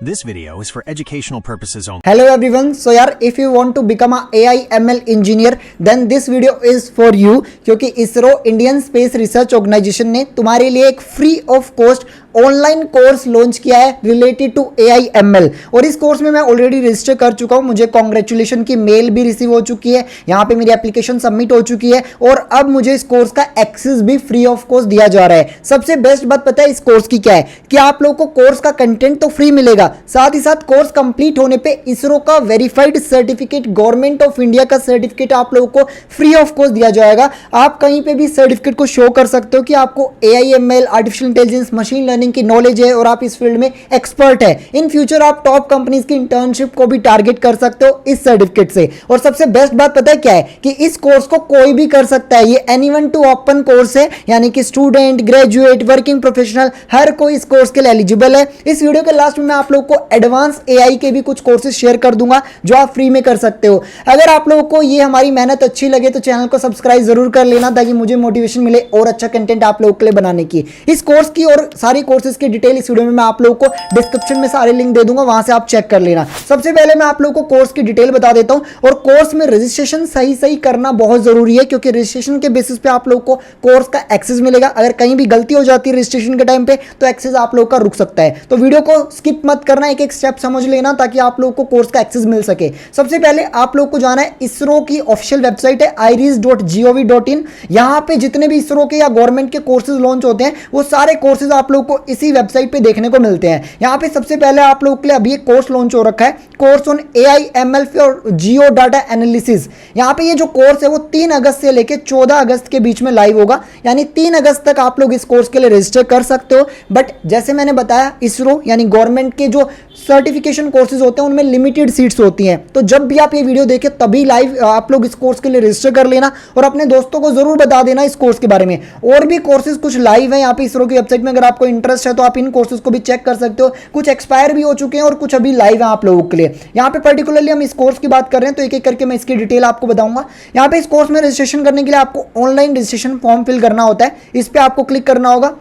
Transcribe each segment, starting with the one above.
This video is for educational purposes only. Hello everyone. So यार if you want to become a AI ML engineer then this video is for you क्योंकि ISRO Indian space research organisation ने तुम्हारे लिए एक free of cost online course launch किया है related to AI ML और इस कोर्स में मैं ऑलरेडी रजिस्टर कर चुका हूं। मुझे कॉन्ग्रेचुलेशन की मेल भी रिसीव हो चुकी है, यहाँ पे मेरी एप्लीकेशन सबमिट हो चुकी है और अब मुझे इस कोर्स का एक्सेस भी फ्री ऑफ कॉस्ट दिया जा रहा है। सबसे बेस्ट बात पता है इस कोर्स की क्या है कि आप लोगों को कोर्स का कंटेंट तो फ्री मिलेगा, साथ ही साथ कोर्स कंप्लीट होने पे इसरो का verified certificate, government of India का सर्टिफिकेट आप लोगों को फ्री ऑफ कॉस्ट दिया जाएगा। आप कहीं पे भी सर्टिफिकेट को शो कर सकते हो कि आपको AI ML, artificial intelligence, machine learning की नॉलेज है और आप इस फील्ड में एक्सपर्ट है। इन फ्यूचर आप टॉप कंपनीज की इंटर्नशिप को भी टारगेट कर सकते हो इस सर्टिफिकेट से। और सबसे बेस्ट बात पता है क्या है कि इस कोर्स को कोई भी कर सकता है। ये एनीवन टू ओपन कोर्स है, यानी कि स्टूडेंट, ग्रेजुएट, वर्किंग प्रोफेशनल हर कोई इस कोर्स के लिए एलिजिबल है। इस वीडियो के लास्ट में मैं आप लोगों को एडवांस AI के भी कुछ कोर्सेज शेयर कर दूंगा जो आप फ्री में कर सकते हो। अगर आप लोगों को ये हमारी मेहनत अच्छी लगे तो चैनल को सब्सक्राइब जरूर कर लेना ताकि मुझे मोटिवेशन मिले और अच्छा कंटेंट आप लोगों के लिए बनाने की। इस कोर्स की और सारी कोर्सेज की डिटेल इस वीडियो में मैं आप लोगों को डिस्क्रिप्शन में सारे लिंक दे दूंगा, वहां से आप चेक कर लेना। सबसे पहले मैं आप लोगों को कोर्स की डिटेल बता देता हूं और कोर्स में रजिस्ट्रेशन सही करना बहुत जरूरी है क्योंकि रजिस्ट्रेशन के बेसिस पे आप लोगों को कोर्स का एक्सेस मिलेगा। अगर कहीं भी गलती हो जाती है रजिस्ट्रेशन के टाइम पे तो एक्सेस आप लोगों का रुक सकता है। तो वीडियो को स्किप मत करना, एक एक स्टेप समझ लेना ताकि आप लोगों को कोर्स का एक्सेस मिल सके। सबसे पहले आप लोगों को जाना है इसरो की ऑफिशियल वेबसाइट है iris.gov.in। यहां पे जितने भी इसरो के या गवर्नमेंट के कोर्सेज लॉन्च होते हैं वो सारे कोर्सेज आप लोगों को इसी वेबसाइट पे देखने को मिलते हैं। यहां पे सबसे पहले आप लोगों के लिए अभी एक कोर्स लॉन्च हो रखा है, course on AI ML for Jio data analysis. यहां पे ये जो कोर्स है वो 3 अगस्त से लेकर 14 अगस्त के बीच में लाइव होगा, यानी 3 अगस्त तक आप लोग इस कोर्स के लिए रजिस्टर कर सकते हो। बट जैसे मैंने बताया इसरो यानी गवर्नमेंट के जो सर्टिफिकेशन कोर्सेज होते हैं उनमें लिमिटेड सीट्स होती हैं। तो जब भी आप ये वीडियो देखें तभी लाइव आप लोग इस कोर्स के लिए रजिस्टर कर लेना और अपने दोस्तों को जरूर बता देना इस कोर्स के बारे में। और भी कोर्सेज कुछ लाइव है यहाँ पे इसरो की वेबसाइट में, अगर आपको इंटरेस्ट है तो आप इन कोर्सेज को भी चेक कर सकते हो। कुछ एक्सपायर भी हो चुके हैं और कुछ अभी लाइव है आप लोगों के लिए। यहाँ पे पर्टिकुलरली हम इस कोर्स की बात कर रहे हैं तो एक एक करके मैं इसकी डिटेल आपको बताऊंगा। यहाँ पे इस कोर्स में रजिस्ट्रेशन करने के लिए आपको ऑनलाइन रजिस्ट्रेशन फॉर्म फिल करना होता है, इस पर आपको क्लिक करना होगा।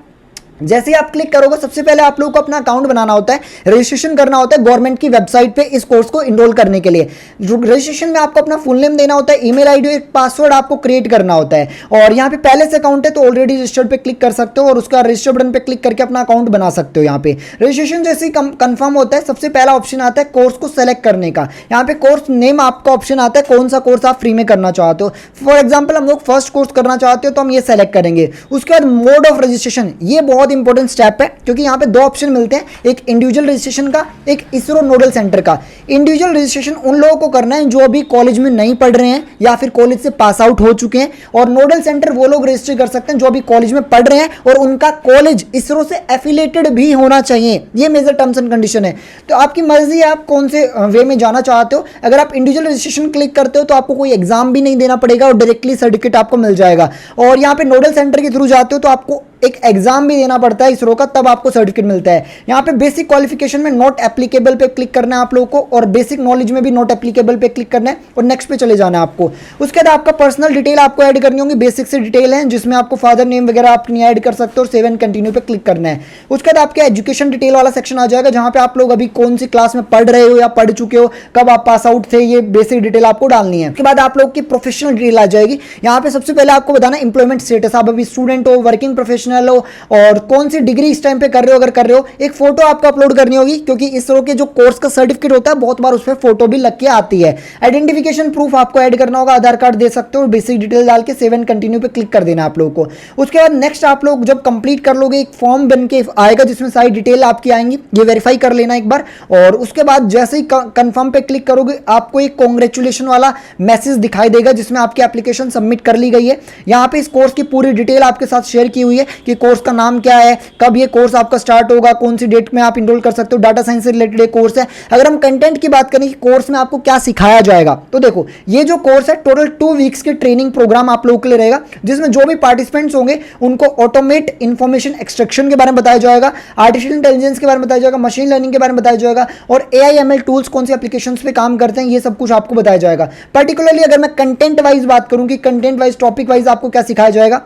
जैसे ही आप क्लिक करोगे सबसे पहले आप लोगों को अपना अकाउंट बनाना होता है, रजिस्ट्रेशन करना होता है गवर्नमेंट की वेबसाइट पे इस कोर्स को इनरोल करने के लिए। रजिस्ट्रेशन में आपको अपना फुल नेम देना होता है, ईमेल आईडी और एक पासवर्ड आपको क्रिएट करना होता है। और यहाँ पे पहले से अकाउंट है तो ऑलरेडी रजिस्टर्ड पे क्लिक कर सकते हो और उसका रजिस्टर बटन पे क्लिक करके अपना अकाउंट बना सकते हो। यहाँ पे रजिस्ट्रेशन जैसे ही कंफर्म होता है सबसे पहला ऑप्शन आता है कोर्स को सेलेक्ट करने का। यहाँ पे कोर्स नेम आपका ऑप्शन आता है, कौन सा कोर्स आप फ्री में करना चाहते हो। फॉर एग्जाम्पल हम लोग फर्स्ट कोर्स करना चाहते हो तो हम ये सेलेक्ट करेंगे। उसके बाद मोड ऑफ रजिस्ट्रेशन, ये बहुत इंपॉर्टेंट स्टेप है क्योंकि यहां पे 2 ऑप्शन मिलते हैं, एक इंडिविजुअल रजिस्ट्रेशन का, एक इसरो नोडल सेंटर का। इंडिविजुअल रजिस्ट्रेशन उन लोगों को करना है जो अभी कॉलेज में नहीं पढ़ रहे हैं या फिर कॉलेज से पास आउट हो चुके हैं, और नोडल सेंटर वो लोग रजिस्टर कर सकते हैं जो अभी कॉलेज में पढ़ रहे हैं और उनका कॉलेज इसरो से एफिलेटेड भी होना चाहिए। ये मेजर टर्म्स एंड कंडीशन है। तो आपकी मर्जी है आप कौन से वे में जाना चाहते हो। अगर आप इंडिविजुअल रजिस्ट्रेशन क्लिक करते हो तो आपको कोई एग्जाम भी नहीं देना पड़ेगा और डायरेक्टली सर्टिफिकेट आपको मिल जाएगा। और यहाँ पे नोडल सेंटर के थ्रू जाते हो तो आपको एक एग्जाम भी देना पड़ता है इसरो का, तब आपको सर्टिफिकेट मिलता है। यहाँ पे बेसिक क्वालिफिकेशन में नॉट एप्लीकेबल पे क्लिक करना है आप लोगों को और बेसिक नॉलेज में भी नॉट एप्लीकेबल पे क्लिक करना है और नेक्स्ट पे चले जाना है आपको। उसके बाद आपका पर्सनल डिटेल आपको ऐड करनी होगी, बेसिक से डिटेल है जिसमें आपको फादर नेम वगैरह आप नहीं ऐड कर सकते और सेव एंड कंटिन्यू पे क्लिक करना है। उसके बाद आपके एजुकेशन डिटेल वाला सेक्शन आ जाएगा जहां पे आप लोग अभी कौन सी क्लास में पढ़ रहे हो या पढ़ चुके हो, कब आप पास आउट थे, ये बेसिक डिटेल आपको डालनी है। उसके बाद आप लोग की प्रोफेशनल डिटेल आ जाएगी। यहाँ पे सबसे पहले आपको बताना एम्प्लॉयमेंट स्टेटस, आप अभी स्टूडेंट हो, वर्किंग प्रोफेशनल हो और कौन सी डिग्री इस टाइम पे कर रहे हो। अगर कर रहे हो एक फोटो आपको अपलोड करनी होगी क्योंकि इसरो के जो कोर्स का सर्टिफिकेट होता है बहुत बार उस पर फोटो भी लग के आती है। आइडेंटिफिकेशन प्रूफ आपको ऐड करना होगा, आधार कार्ड दे सकते हो और बेसिक डिटेल डाल के सेव एंड कंटिन्यू पे क्लिक कर देना आप लोगों को। उसके बाद नेक्स्ट आप लोग जब कंप्लीट कर लोगे एक फॉर्म बन के आएगा जिसमें सारी डिटेल आपकी आएंगी, ये वेरीफाई कर लेना एक बार। और उसके बाद जैसे ही कंफर्म पे क्लिक करोगे आपको एक कांग्रेचुलेशन वाला मैसेज दिखाई देगा जिसमें आपकी एप्लीकेशन सबमिट कर ली गई है। यहाँ पे इस कोर्स की पूरी डिटेल आपके साथ शेयर की हुई है कि कोर्स का नाम क्या है, कब ये कोर्स आपका स्टार्ट होगा, कौन सी डेट में आप इनरोल कर सकते हो, डाटा साइंस से रिलेटेड एक कोर्स है। अगर हम कंटेंट की बात करें कि कोर्स में आपको क्या सिखाया जाएगा तो देखो ये जो कोर्स है टोटल 2 वीक्स के ट्रेनिंग प्रोग्राम आप लोगों के लिए रहेगा जिसमें जो भी पार्टिसिपेंट्स होंगे उनको ऑटोमेट इंफॉर्मेशन एक्सट्रैक्शन के बारे में बताया जाएगा, आर्टिफिशियल इंटेलिजेंस के बारे में बताया जाएगा, मशीन लर्निंग के बारे में बताया जाएगा और AI ML टूल्स कौन सी एप्लीकेशंस पे काम करते हैं ये सब कुछ आपको बताया जाएगा। पर्टिकुलरली अगर मैं कंटेंट वाइज बात करूं कि कंटेंट वाइज टॉपिक वाइज आपको क्या सिखाया जाएगा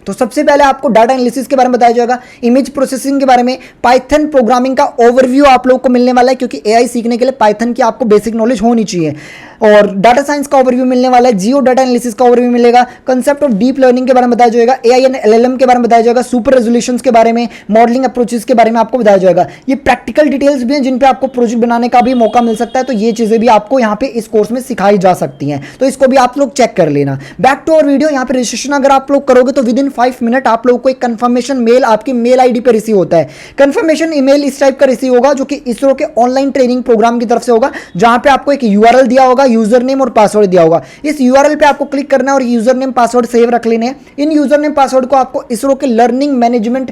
तो सबसे पहले आपको डाटा एनालिसिस के बारे में बताया जाएगा, इमेज प्रोसेसिंग के बारे में, पाइथन प्रोग्रामिंग का ओवरव्यू आप लोगों को मिलने वाला है क्योंकि एआई सीखने के लिए पाइथन की आपको बेसिक नॉलेज होनी चाहिए, और डाटा साइंस का ओवरव्यू मिलने वाला है, जियो डाटा एनालिसिस का ओवरव्यू मिलेगा, कंसेप्ट ऑफ डीप लर्निंग के बारे में बताया जाएगा, एआई एंड एलएलएम के बारे में बताया जाएगा, सुपर रेजोल्यूशंस के बारे में, मॉडलिंग अप्रोचेस के बारे में आपको बताया जाएगा। ये प्रैक्टिकल डिटेल्स भी हैं जिन पे आपको प्रोजेक्ट बनाने का भी मौका मिल सकता है, तो ये चीजें भी आपको यहाँ पे इस कोर्स में सिखाई जा सकती हैं, तो इसको भी आप लोग चेक कर लेना। बैक टू और वीडियो, यहाँ पे रजिस्ट्रेशन अगर आप लोग करोगे तो विद इन 5 मिनट आप लोगों को एक कंफर्मेशन मेल आपकी मेल आईडी पे रिसीव होता है। कंफर्मेशन ईमेल इस टाइप का रिसीव होगा जो कि इसरो के ऑनलाइन ट्रेनिंग प्रोग्राम की तरफ से होगा, जहां पे आपको एक यूआरएल दिया होगा, यूजर नेम और पासवर्ड दिया होगा। इस यूआरएल पे आपको क्लिक करना है और यूजर नेम पासवर्ड सेव रख लेने हैं। इन यूजर नेम पासवर्ड को आपको इसरो के लर्निंग मैनेजमेंट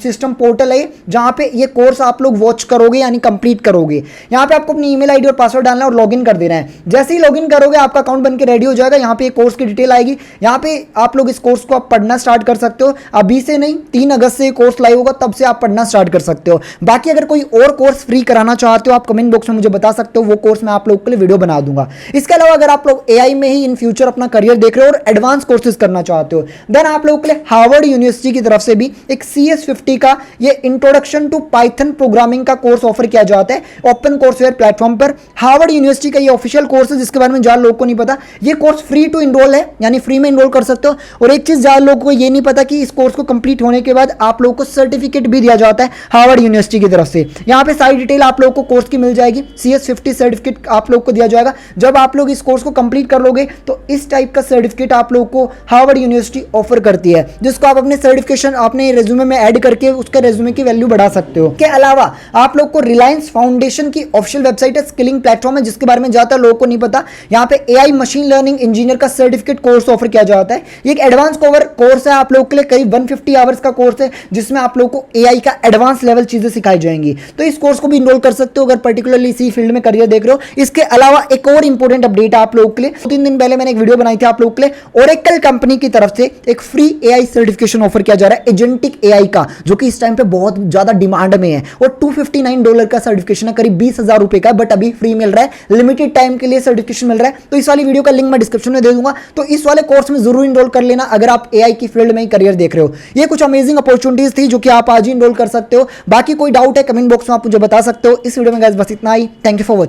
सिस्टम पोर्टल है जहां पे ये कोर्स आप लोग वॉच करोगे यानी कंप्लीट करोगे। यहां पे आपको अपनी ईमेल आईडी और पासवर्ड डालना है और लॉगिन कर देना है। जैसे ही लॉगिन करोगे आपका अकाउंट बनके रेडी हो जाएगा। यहाँ पे कोर्स की डिटेल आएगी, यहाँ पे आप लोग इस कोर्स को आप पढ़ना स्टार्ट कर सकते हो। अभी से नहीं, 3 अगस्त से कोर्स लाइव होगा, तब से आप पढ़ना स्टार्ट कर सकते हो। बाकी अगर कोई और कोर्स फ्री कराना चाहते हो आप कमेंट बॉक्स में मुझे बता सकते हो, वो कोर्स मैं आप लोगों के लिए वीडियो बना दूंगा। इसके अलावा अगर आप लोग एआई में ही इन फ्यूचर अपना करियर देख रहे हो और एडवांस कोर्सेज करना चाहते हो, देन आप लोगों के लिए हार्वर्ड यूनिवर्सिटी की तरफ से भी एक CS50 का ये इंट्रोडक्शन टू पाइथन प्रोग्रामिंग का कोर्स ऑफर किया जाता है ओपन कोर्सवेयर प्लेटफॉर्म पर। हार्वर्ड यूनिवर्सिटी का ये ऑफिशियल कोर्स है जिसके बारे में ज्यादा लोगों को नहीं पता। ये कोर्स फ्री टू इनरोल है, यानी फ्री में इनरोल कर सकते हो। और एक चीज ज्यादा लोगों को ये नहीं पता कि इस कोर्स को कंप्लीट होने के बाद आप लोगों को सर्टिफिकेट भी दिया जाता है हार्वर्ड यूनिवर्सिटी की तरफ से। यहाँ पे सारी डिटेल आप लोगों को कोर्स की मिल जाएगी। CS50 सर्टिफिकेट आप लोगों को दिया जाएगा। जब आप लोग इस कोर्स को कंप्लीट कर लोगे तो इस टाइप का सर्टिफिकेट आप लोगों को हार्वर्ड यूनिवर्सिटी ऑफर करती है, जिसको आप अपने सर्टिफिकेशन अपने रेज्यूमे में ऐड करके उसके रेज्यूमे की वैल्यू बढ़ा सकते हो। के अलावा आप लोग को रिलायंस फाउंडेशन की ऑफिशियल वेबसाइट है, स्किलिंग प्लेटफॉर्म है, जिसके बारे में ज्यादा लोगों को नहीं पता। यहाँ पे एआई मशीन लर्निंग इंजीनियर का सर्टिफिकेट कोर्स ऑफर किया जाता है। ये एक एडवांस कोर्स है आप लोगों के लिए, करीब 150 आवर्स का कोर्स है जिसमें आप लोगों को एआई का एडवांस लेवल चीजें सिखाई जाएंगी। तो इस कोर्स को भी इनरोल कर सकते हो अगर पर्टिकुलरली इसी फील्ड में करियर देख रहे हो। इसके अलावा एक और इंपॉर्टेंट अपडेट आप लोगों के लिए, 3 दिन पहले मैंने एक वीडियो बनाई थी आप लोगों के लिए, ओरेकल कंपनी की तरफ से एक फ्री एआई सर्टिफिकेशन ऑफर किया जा रहा है एजेंटिक एआई का, जो कि इस टाइम पे बहुत ज्यादा डिमांड में है। और $259 का सर्टिफिकेशन है, करीब 20,000 रुपए का, बट अभी फ्री मिल रहा है, लिमिटेड टाइम के लिए सर्टिफिकेशन मिल रहा है। तो इस वाली वीडियो का लिंक मैं डिस्क्रिप्शन में दे दूंगा, तो इस वाले कोर्स में जरूर इनरोल कर लेना अगर आप एआई की फील्ड में ही करियर देख रहे हो। ये कुछ अमेजिंग अपॉर्चुनिटीज थी जो कि आप आज ही इनरोल कर सकते हो। बाकी कोई डाउट है कमेंट बॉक्स में आप मुझे बता सकते हो। इस वीडियो में गाइस बस इतना ही। Thank you for watching.